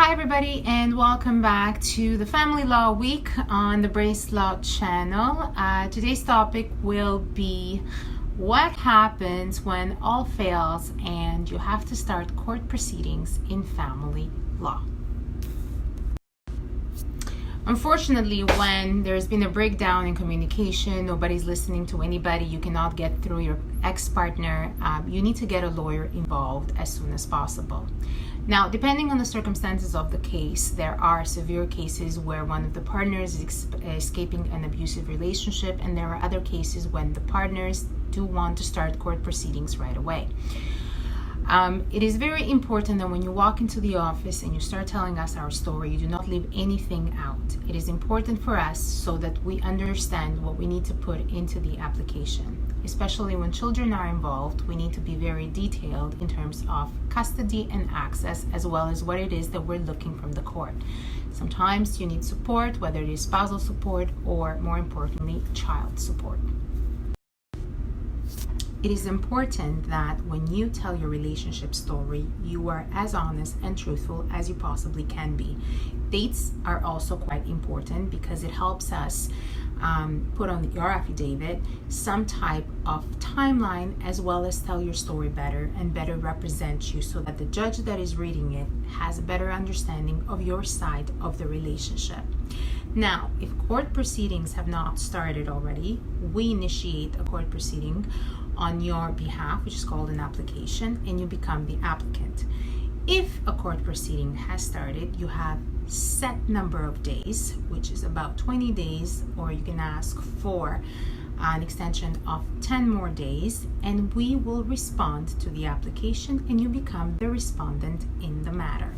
Hi everybody, and welcome back to the Family Law Week on the Brace Law channel. Today's topic will be what happens when all fails and you have to start court proceedings in family law. Unfortunately, when there's been a breakdown in communication, nobody's listening to anybody, you cannot get through your ex-partner, you need to get a lawyer involved as soon as possible. Now, depending on the circumstances of the case, there are severe cases where one of the partners is escaping an abusive relationship, and there are other cases when the partners do want to start court proceedings right away. It is very important that when you walk into the office and you start telling us our story, you do not leave anything out. It is important for us so that we understand what we need to put into the application. Especially when children are involved, we need to be very detailed in terms of custody and access, as well as what it is that we're looking from the court. Sometimes you need support, whether it is spousal support or, more importantly, child support. It is important that when you tell your relationship story, you are as honest and truthful as you possibly can be. Dates are also quite important because it helps us put on your affidavit some type of timeline, as well as tell your story better and better represent you, so that the judge that is reading it has a better understanding of your side of the relationship. Now, if court proceedings have not started already, we initiate a court proceeding on your behalf, which is called an application, and you become the applicant. If a court proceeding has started, you have set number of days, which is about 20 days, or you can ask for an extension of 10 more days, and we will respond to the application and you become the respondent in the matter.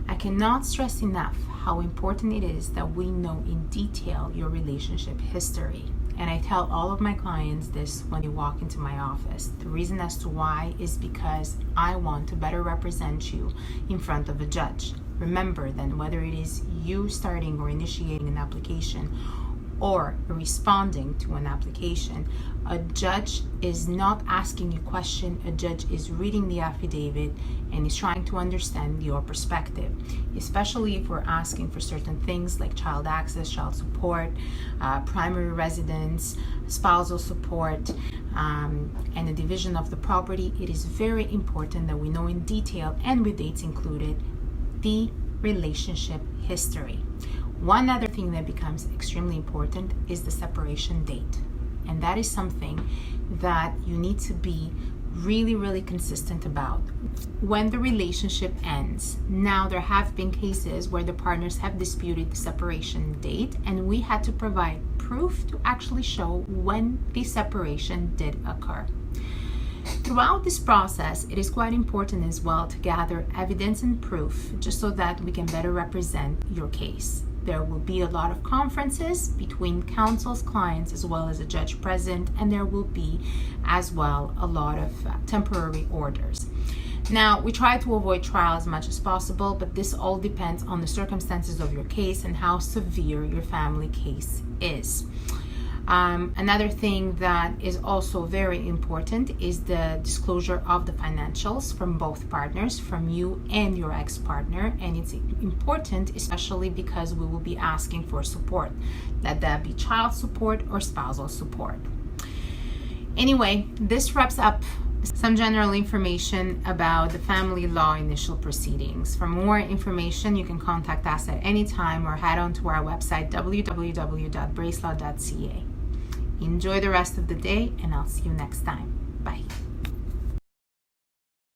I cannot stress enough how important it is that we know in detail your relationship history. And I tell all of my clients this when they walk into my office. The reason as to why is because I want to better represent you in front of a judge. Remember then, whether it is you starting or initiating an application or responding to an application, a judge is not asking you question. A judge is reading the affidavit and is trying to understand your perspective, especially if we're asking for certain things like child access, child support, primary residence, spousal support, and the division of the property. It is very important that we know in detail, and with dates included, the relationship history. One other thing that becomes extremely important is the separation date. And that is something that you need to be really consistent about. When the relationship ends, now there have been cases where the partners have disputed the separation date, and we had to provide proof to actually show when the separation did occur. Throughout this process, it is quite important as well to gather evidence and proof, just so that we can better represent your case. There will be a lot of conferences between counsel's clients as well as a judge present, and there will be as well a lot of temporary orders. Now, we try to avoid trial as much as possible, but this all depends on the circumstances of your case and how severe your family case is. Another thing that is also very important is the disclosure of the financials from both partners, from you and your ex-partner. And it's important, especially because we will be asking for support, let that be child support or spousal support. Anyway, this wraps up some general information about the family law initial proceedings. For more information, you can contact us at any time or head on to our website, www.bracelaw.ca. Enjoy the rest of the day, and I'll see you next time. Bye.